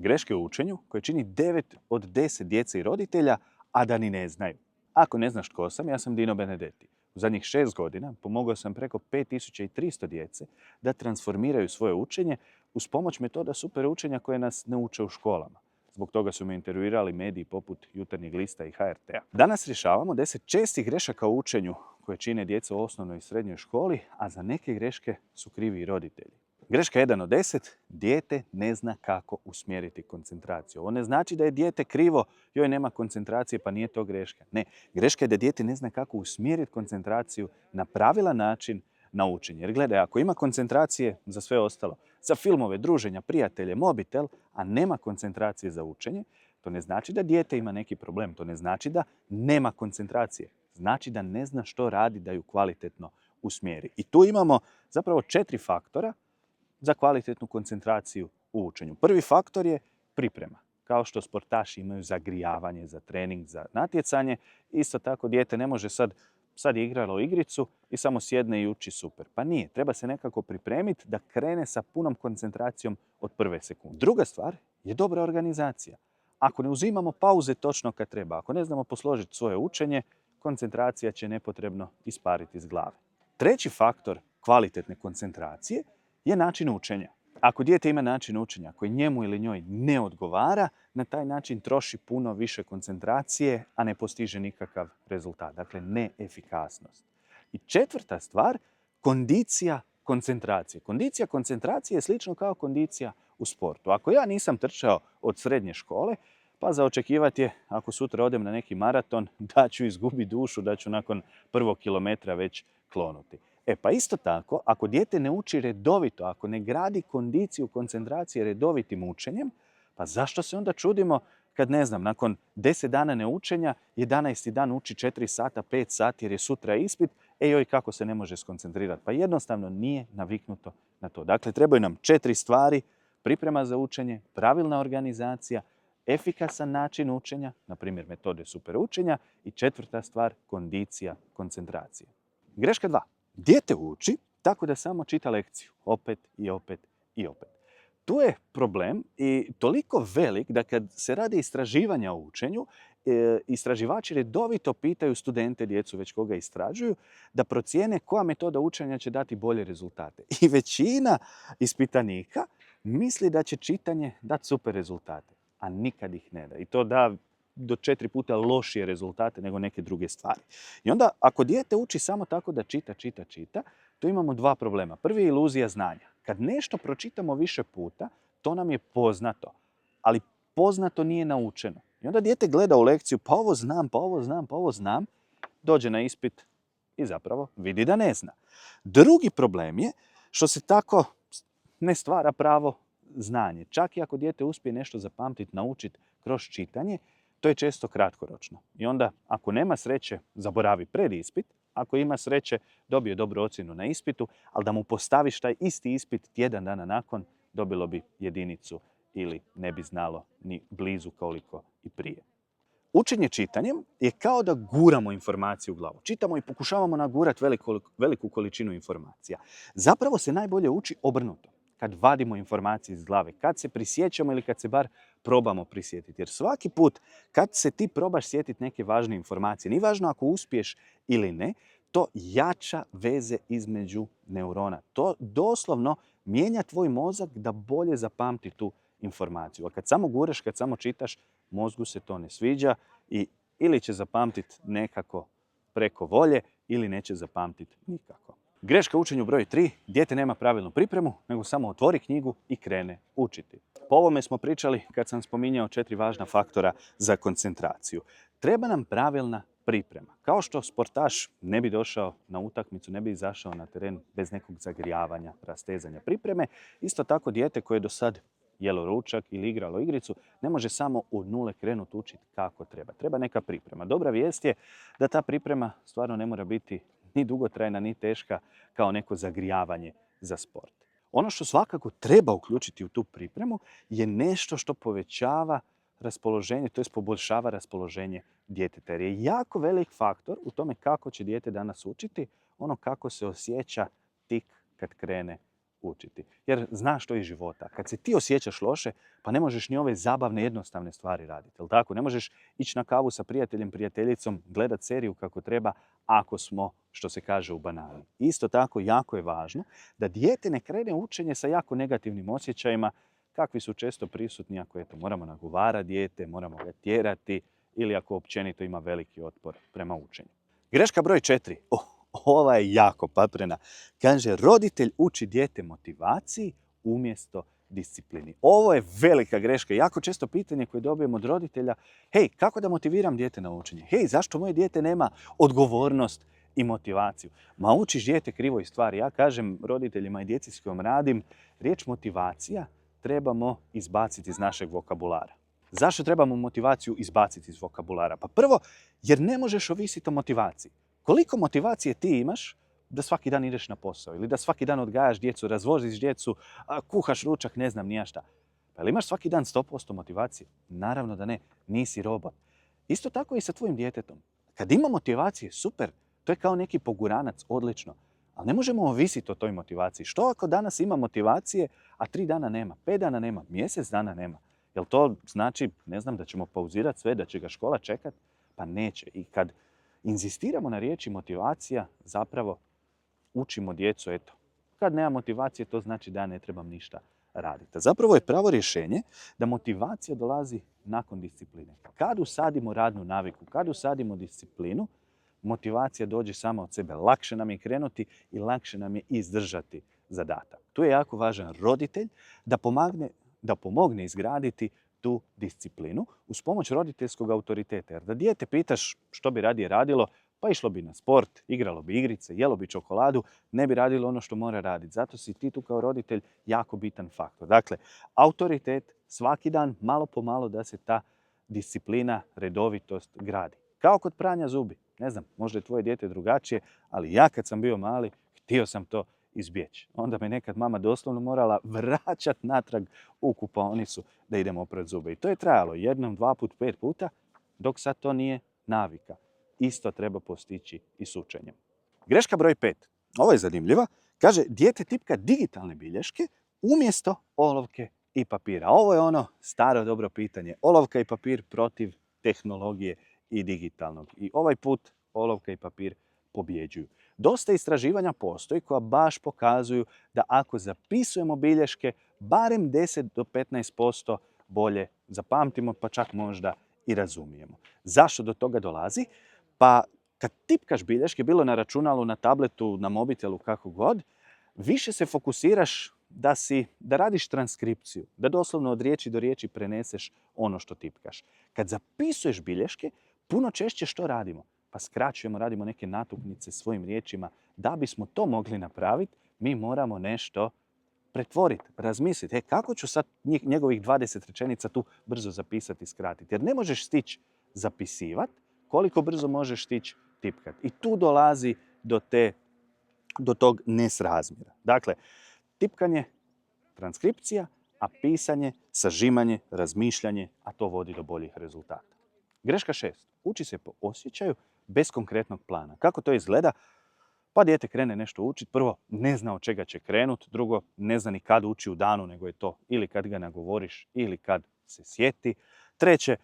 Greške u učenju koje čini 9 od 10 djece i roditelja, a da ni ne znaju. Ako ne znaš tko sam, ja sam Dino Benedetti. U zadnjih 6 godina pomogao sam preko 5300 djece da transformiraju svoje učenje uz pomoć metoda super učenja koje nas ne uče u školama. Zbog toga su me intervjuirali mediji poput Jutarnjeg lista i HRT-a. Danas rješavamo 10 čestih grešaka u učenju koje čine djeca u osnovnoj i srednjoj školi, a za neke greške su krivi i roditelji. Greška 1 od 10. Dijete ne zna kako usmjeriti koncentraciju. Ovo ne znači da je dijete krivo, joj nema koncentracije pa nije to greška. Ne, greška je da dijete ne zna kako usmjeriti koncentraciju na pravilan način na učenje. Jer gledaj, ako ima koncentracije za sve ostalo, za filmove, druženja, prijatelje, mobitel, a nema koncentracije za učenje, to ne znači da dijete ima neki problem. To ne znači da nema koncentracije. Znači da ne zna što radi da ju kvalitetno usmjeri. I tu imamo zapravo 4 faktora za kvalitetnu koncentraciju u učenju. Prvi faktor je priprema. Kao što sportaši imaju zagrijavanje za trening, za natjecanje, isto tako dijete ne može sad je igralo igricu i samo sjedne i uči super. Pa nije. Treba se nekako pripremiti da krene sa punom koncentracijom od prve sekunde. Druga stvar je dobra organizacija. Ako ne uzimamo pauze točno kad treba, ako ne znamo posložiti svoje učenje, koncentracija će nepotrebno ispariti iz glave. Treći faktor kvalitetne koncentracije je način učenja. Ako dijete ima način učenja koji njemu ili njoj ne odgovara, na taj način troši puno više koncentracije, a ne postiže nikakav rezultat. Dakle, neefikasnost. I četvrta stvar, kondicija koncentracije. Kondicija koncentracije je slično kao kondicija u sportu. Ako ja nisam trčao od srednje škole, pa za očekivati je, ako sutra odem na neki maraton, da ću izgubiti dušu, da ću nakon 1. kilometra već klonuti. Pa isto tako, ako dijete ne uči redovito, ako ne gradi kondiciju koncentracije redovitim učenjem, pa zašto se onda čudimo kad, ne znam, nakon 10 dana neučenja, 11. dan uči 4 sata, 5 sati jer je sutra ispit, joj, kako se ne može skoncentrirati? Pa jednostavno nije naviknuto na to. Dakle, trebaju nam 4 stvari: priprema za učenje, pravilna organizacija, efikasan način učenja, na primjer metode super učenja, i 4. stvar, kondicija koncentracije. Greška 2. Dijete uči tako da samo čita lekciju, opet i opet i opet. Tu je problem i toliko velik da kad se radi istraživanja o učenju, istraživači redovito pitaju studente, djecu već koga istražuju, da procijene koja metoda učenja će dati bolje rezultate. I većina ispitanika misli da će čitanje dati super rezultate, a nikad ih ne da. I to da do 4 puta lošije rezultate nego neke druge stvari. I onda, ako dijete uči samo tako da čita, tu imamo 2 problema. Prvi je iluzija znanja. Kad nešto pročitamo više puta, to nam je poznato, ali poznato nije naučeno. I onda dijete gleda u lekciju, pa ovo znam, dođe na ispit i zapravo vidi da ne zna. Drugi problem je što se tako ne stvara pravo znanje. Čak i ako dijete uspije nešto zapamtiti, naučiti kroz čitanje, to je često kratkoročno. I onda, ako nema sreće, zaboravi pred ispit. Ako ima sreće, dobije dobru ocjenu na ispitu, ali da mu postaviš taj isti ispit tjedan dana nakon, dobilo bi 1 ili ne bi znalo ni blizu koliko i prije. Učenje čitanjem je kao da guramo informaciju u glavu. Čitamo i pokušavamo nagurati veliku količinu informacija. Zapravo se najbolje uči obrnuto. Kad vadimo informacije iz glave, kad se prisjećamo ili kad se bar probamo prisjetiti. Jer svaki put kad se ti probaš sjetiti neke važne informacije, nije važno ako uspiješ ili ne, to jača veze između neurona. To doslovno mijenja tvoj mozak da bolje zapamti tu informaciju. A kad samo guraš, kad samo čitaš, mozgu se to ne sviđa i ili će zapamtiti nekako preko volje ili neće zapamtiti nikako. Greška u učenju broj 3. Dijete nema pravilnu pripremu, nego samo otvori knjigu i krene učiti. Po ovome smo pričali kad sam spominjao 4 važna faktora za koncentraciju. Treba nam pravilna priprema. Kao što sportaš ne bi došao na utakmicu, ne bi izašao na teren bez nekog zagrijavanja, rastezanja, pripreme, isto tako dijete koje je do sad jelo ručak ili igralo igricu, ne može samo od nule krenuti učiti kako treba. Treba neka priprema. Dobra vijest je da ta priprema stvarno ne mora biti ni dugotrajna, ni teška kao neko zagrijavanje za sport. Ono što svakako treba uključiti u tu pripremu je nešto što povećava raspoloženje, to jest poboljšava raspoloženje djeteta. Jer je jako velik faktor u tome kako će dijete danas učiti, ono kako se osjeća tik kad krene učiti. Jer znaš to iz života. Kad se ti osjećaš loše, pa ne možeš ni ove zabavne, jednostavne stvari raditi. Jel tako? Ne možeš ići na kavu sa prijateljem, prijateljicom, gledat seriju kako treba, ako smo, što se kaže, u banani. Isto tako, jako je važno da dijete ne krene učenje sa jako negativnim osjećajima, kakvi su često prisutni ako moramo nagovarati dijete, moramo ga tjerati ili ako općenito ima veliki otpor prema učenju. Greška broj 4. Ova je jako paprena. Kaže, roditelj uči dijete motivaciji umjesto disciplini. Ovo je velika greška. Jako često pitanje koje dobijemo od roditelja, hej, kako da motiviram dijete na učenje? Hej, zašto moje dijete nema odgovornost i motivaciju? Ma učiš dijete krivoj stvari. Ja kažem roditeljima i djeci s kojom radim, riječ motivacija trebamo izbaciti iz našeg vokabulara. Zašto trebamo motivaciju izbaciti iz vokabulara? Pa prvo, jer ne možeš ovisiti o motivaciji. Koliko motivacije ti imaš da svaki dan ideš na posao ili da svaki dan odgajaš djecu, razvoziš djecu, kuhaš ručak, ne znam ni ja šta. Pa li imaš svaki dan 100% motivacije? Naravno da ne, nisi robot. Isto tako i sa tvojim djetetom. Kad ima motivacije, super, to je kao neki poguranac, odlično. Ali ne možemo ovisiti o toj motivaciji. Što ako danas ima motivacije, a 3 dana nema, 5 dana nema, mjesec dana nema? Jel to znači, ne znam, da ćemo pauzirati sve, da će ga škola čekati? Pa neće. I kad inzistiramo na riječi motivacija, zapravo učimo djecu, eto, kad nema motivacije, to znači da ja ne trebam ništa raditi. Zapravo je pravo rješenje da motivacija dolazi nakon discipline. Kad usadimo radnu naviku, kad usadimo disciplinu, motivacija dođe sama od sebe. Lakše nam je krenuti i lakše nam je izdržati zadatak. Tu je jako važan roditelj da pomogne izgraditi tu disciplinu uz pomoć roditeljskog autoriteta. Jer da dijete pitaš što bi radije radilo, pa išlo bi na sport, igralo bi igrice, jelo bi čokoladu, ne bi radilo ono što mora raditi. Zato si ti tu kao roditelj jako bitan faktor. Dakle, autoritet svaki dan, malo po malo da se ta disciplina, redovitost gradi. Kao kod pranja zubi. Ne znam, možda je tvoje dijete drugačije, ali ja kad sam bio mali, htio sam to izbjeći. Onda me nekad mama doslovno morala vraćati natrag u kupaonicu da idemo oprat zube. I to je trajalo 1, 2 put, 5 puta, dok sad to nije navika. Isto treba postići i s učenjem. Greška broj 5. Ovo je zanimljiva. Kaže, dijete tipka digitalne bilješke umjesto olovke i papira. Ovo je ono staro dobro pitanje. Olovka i papir protiv tehnologije i digitalnog. I ovaj put olovka i papir pobjeđuju. Dosta istraživanja postoji koja baš pokazuju da ako zapisujemo bilješke, barem 10 do 15% bolje zapamtimo, pa čak možda i razumijemo. Zašto do toga dolazi? Pa kad tipkaš bilješke, bilo na računalu, na tabletu, na mobitelu, kako god, više se fokusiraš da radiš transkripciju, da doslovno od riječi do riječi preneseš ono što tipkaš. Kad zapisuješ bilješke, puno češće što radimo? Pa skraćujemo, radimo neke natuknice svojim riječima. Da bismo to mogli napraviti, mi moramo nešto pretvoriti, razmisliti. Kako ću sad njegovih 20 rečenica tu brzo zapisati i skratiti? Jer ne možeš stići zapisivati koliko brzo možeš stići tipkati. I tu dolazi do tog nesrazmjera. Dakle, tipkanje, transkripcija, a pisanje, sažimanje, razmišljanje, a to vodi do boljih rezultata. Greška 6. Uči se po osjećaju bez konkretnog plana. Kako to izgleda? Pa dijete krene nešto učiti. Prvo, ne zna od čega će krenuti. Drugo, ne zna ni kad uči u danu, nego je to ili kad ga nagovoriš ili kad se sjeti. Treće,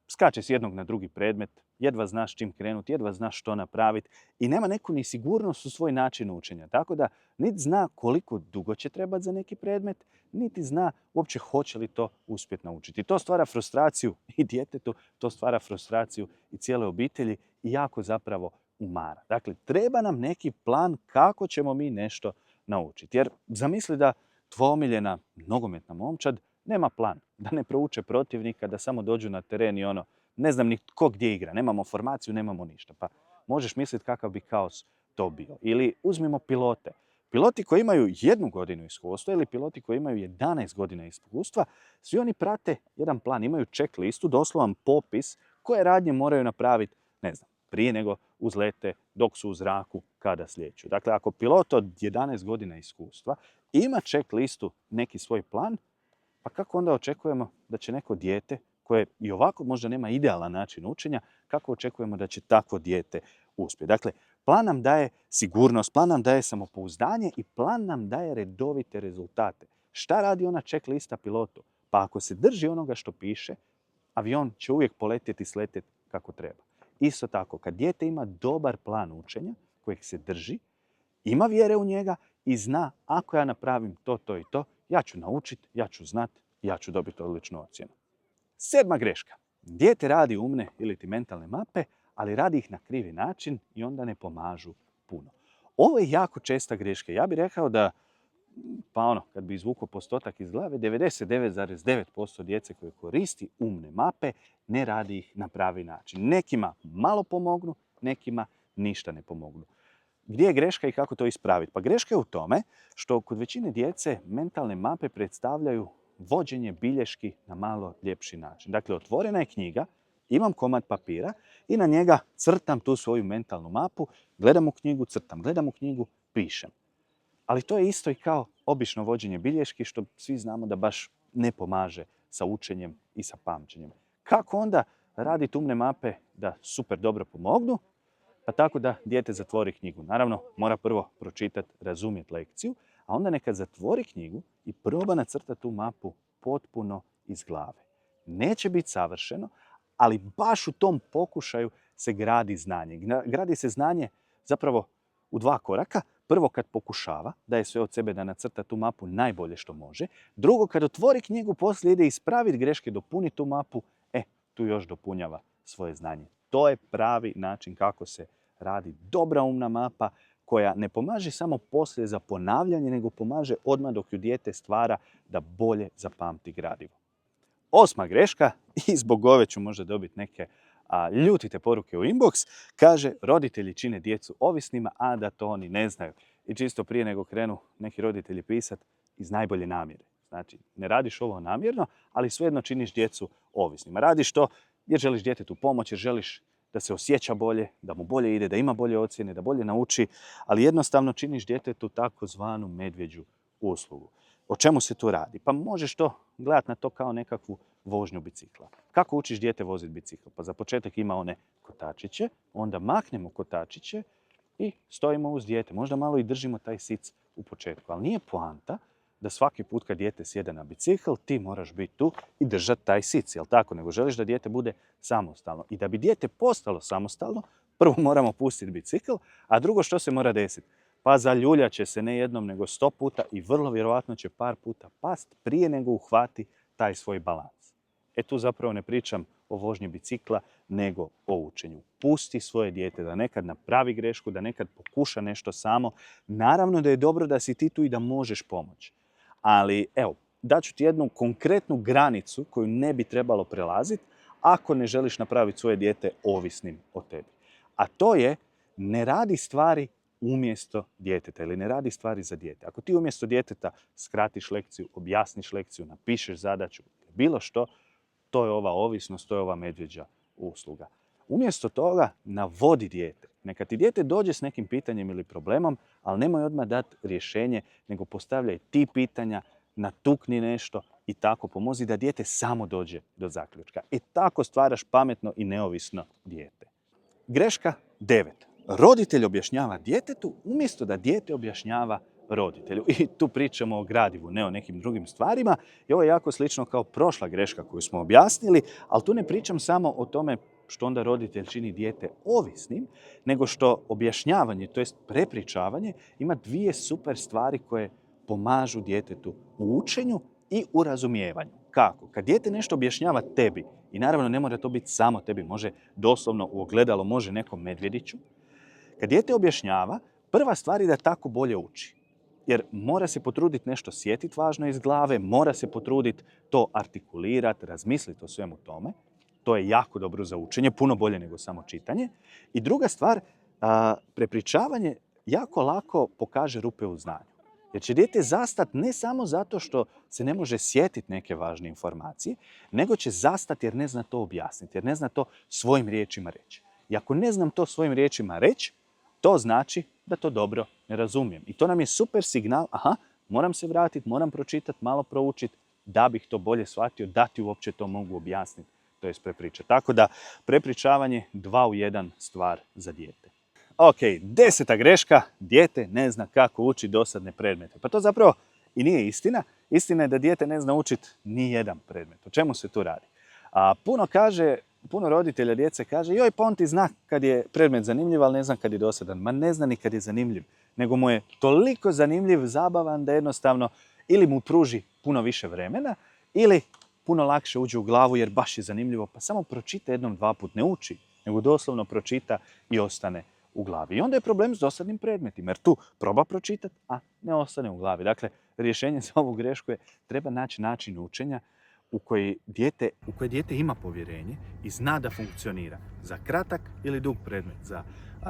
skače s jednog na drugi predmet. Jedva znaš čim krenuti, jedva znaš što napraviti i nema neku ni sigurnost u svoj način učenja. Tako da niti zna koliko dugo će trebati za neki predmet, niti zna uopće hoće li to uspjeti naučiti. To stvara frustraciju i djetetu, to stvara frustraciju i cijele obitelji i jako zapravo umara. Dakle, treba nam neki plan kako ćemo mi nešto naučiti. Jer zamisli da tvoja omiljena nogometna momčad nema plan, da ne prouče protivnika, da samo dođu na teren i ne znam ni tko gdje igra, nemamo formaciju, nemamo ništa. Pa možeš misliti kakav bi kaos to bio. Ili uzmimo pilote. Piloti koji imaju 1 godinu iskustva ili piloti koji imaju 11 godina iskustva, svi oni prate jedan plan, imaju check listu, doslovan popis koje radnje moraju napraviti, ne znam, prije nego uzlete, dok su u zraku, kada slijeću. Dakle, ako pilot od 11 godina iskustva ima check listu neki svoj plan, pa kako onda očekujemo da će neko dijete koje i ovako možda nema idealan način učenja, kako očekujemo da će takvo dijete uspjeti? Dakle, Plan nam daje sigurnost, plan nam daje samopouzdanje i plan nam daje redovite rezultate. Šta radi ona check lista pilotu? Pa ako se drži onoga što piše, avion će uvijek poletjeti i sletjeti kako treba. Isto tako, kad dijete ima dobar plan učenja, kojeg se drži, ima vjere u njega i zna ako ja napravim to i to, ja ću naučiti, ja ću znati, ja ću dobiti odličnu ocjenu. 7. greška. Dijete radi umne ili ti mentalne mape, ali radi ih na krivi način i onda ne pomažu puno. Ovo je jako česta greška. Ja bih rekao da, kad bi izvukao postotak iz glave, 99,9% djece koje koristi umne mape ne radi ih na pravi način. Nekima malo pomognu, nekima ništa ne pomognu. Gdje je greška i kako to ispraviti? Pa greška je u tome što kod većine djece mentalne mape predstavljaju vođenje bilješki na malo ljepši način. Dakle, otvorena je knjiga, imam komad papira i na njega crtam tu svoju mentalnu mapu, gledam u knjigu, crtam, gledam u knjigu, pišem. Ali to je isto i kao obično vođenje bilješki, što svi znamo da baš ne pomaže sa učenjem i sa pamćenjem. Kako onda raditi umne mape da super dobro pomognu? Pa tako da dijete zatvori knjigu. Naravno, mora prvo pročitati, razumjeti lekciju, a onda neka zatvori knjigu i proba nacrtati tu mapu potpuno iz glave. Neće biti savršeno, ali baš u tom pokušaju se gradi znanje. Gradi se znanje zapravo u 2 koraka. Prvo kad pokušava, daje sve od sebe da nacrta tu mapu najbolje što može. Drugo, kad otvori knjigu, poslije ide ispraviti greške, dopuni tu mapu, tu još dopunjava svoje znanje. To je pravi način kako se radi dobra umna mapa koja ne pomaže samo poslije za ponavljanje, nego pomaže odmah dok ju dijete stvara da bolje zapamti gradivo. 8. greška, i zbog ove ću možda dobiti neke ljutite poruke u inbox, kaže roditelji čine djecu ovisnima, a da to oni ne znaju. I čisto prije nego krenu neki roditelji pisati iz najbolje namjere. Znači, ne radiš ovo namjerno, ali svejedno činiš djecu ovisnima. Radiš to jer želiš djetetu pomoći, jer želiš da se osjeća bolje, da mu bolje ide, da ima bolje ocjene, da bolje nauči, ali jednostavno činiš djetetu takozvanu medvjeđu uslugu. O čemu se tu radi? Pa možeš to gledati na to kao nekakvu vožnju bicikla. Kako učiš dijete voziti bicikl? Pa za početak ima one kotačiće, onda maknemo kotačiće i stojimo uz dijete. Možda malo i držimo taj sic u početku, ali nije poanta da svaki put kad dijete sjede na bicikl, ti moraš biti tu i držati taj sic, jel tako? Nego želiš da dijete bude samostalno. I da bi dijete postalo samostalno, prvo moramo pustiti bicikl, a drugo što se mora desiti? Pa zaljuljat će se ne jednom, nego 100 puta i vrlo vjerojatno će par puta past prije nego uhvati taj svoj balans. Tu zapravo ne pričam o vožnji bicikla, nego o učenju. Pusti svoje dijete da nekad napravi grešku, da nekad pokuša nešto samo. Naravno da je dobro da si ti tu i da možeš pomoći. Ali daću ti jednu konkretnu granicu koju ne bi trebalo prelaziti ako ne želiš napraviti svoje dijete ovisnim o tebi. A to je, ne radi stvari umjesto djeteta ili ne radi stvari za dijete. Ako ti umjesto djeteta skratiš lekciju, objasniš lekciju, napišeš zadaću, bilo što, to je ova ovisnost, to je ova medvjeđa usluga. Umjesto toga navodi dijete. Neka ti dijete dođe s nekim pitanjem ili problemom, ali nemoj odmah dati rješenje, nego postavljaj ti pitanja, natukni nešto i tako pomozi da dijete samo dođe do zaključka. I tako stvaraš pametno i neovisno dijete. Greška 9. Roditelj objašnjava djetetu umjesto da dijete objašnjava roditelju. I tu pričamo o gradivu, ne o nekim drugim stvarima. I ovo je jako slično kao prošla greška koju smo objasnili, ali tu ne pričam samo o tome što onda roditelj čini dijete ovisnim, nego što objašnjavanje, to jest prepričavanje, ima 2 super stvari koje pomažu djetetu u učenju i u razumijevanju. Kako? Kad dijete nešto objašnjava tebi, i naravno ne mora to biti samo tebi, može doslovno u ogledalo, može nekom medvjediću, kad dijete objašnjava, prva stvar je da tako bolje uči. Jer mora se potruditi nešto sjetiti važno iz glave, mora se potruditi to artikulirati, razmisliti o svemu tome. To je jako dobro za učenje, puno bolje nego samo čitanje. I druga stvar, prepričavanje jako lako pokaže rupe u znanju. Jer će dijete zastati ne samo zato što se ne može sjetiti neke važne informacije, nego će zastati jer ne zna to objasniti, jer ne zna to svojim riječima reći. I ako ne znam to svojim riječima reći, to znači da to dobro ne razumijem. I to nam je super signal, moram se vratiti, moram pročitati, malo proučiti, da bih to bolje shvatio, da ti uopće to mogu objasniti, to jest prepričati. Tako da prepričavanje 2 u 1 stvar za dijete. Ok, 10. greška, dijete ne zna kako uči dosadne predmete. Pa to zapravo i nije istina. Istina je da dijete ne zna učiti ni jedan predmet. O čemu se tu radi? Puno roditelja djece kaže, joj, pa on ti zna kad je predmet zanimljiv, ali ne zna kad je dosadan. Ma ne zna ni kad je zanimljiv, nego mu je toliko zanimljiv, zabavan da jednostavno ili mu pruži puno više vremena, ili puno lakše uđe u glavu jer baš je zanimljivo, pa samo pročita jednom, dva put, ne uči, nego doslovno pročita i ostane u glavi. I onda je problem s dosadnim predmetima, jer tu proba pročitati, a ne ostane u glavi. Dakle, rješenje za ovu grešku je treba naći način učenja u koji dijete ima povjerenje i zna da funkcionira. Za kratak ili dug predmet, za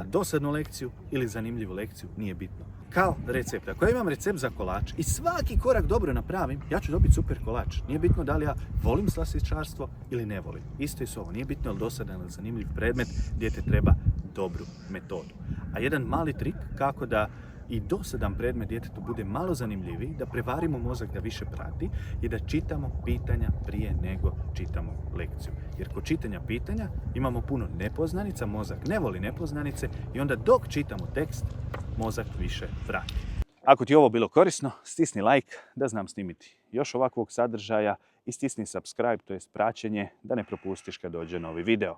dosadnu lekciju ili zanimljivu lekciju, nije bitno. Kao recept. Ako ja imam recept za kolač i svaki korak dobro napravim, ja ću dobiti super kolač. Nije bitno da li ja volim slastičarstvo ili ne volim. Isto je s ovo. Nije bitno je li dosadan ili zanimljiv predmet, dijete treba dobru metodu. A jedan mali trik kako da i dosadan predmet djetetu bude malo zanimljiviji, da prevarimo mozak da više prati i da čitamo pitanja prije nego čitamo lekciju. Jer kod čitanja pitanja imamo puno nepoznanica, mozak ne voli nepoznanice i onda dok čitamo tekst, mozak više vrati. Ako ti je ovo bilo korisno, stisni like da znam snimiti još ovakvog sadržaja i stisni subscribe, to jest praćenje, da ne propustiš kad dođe novi video.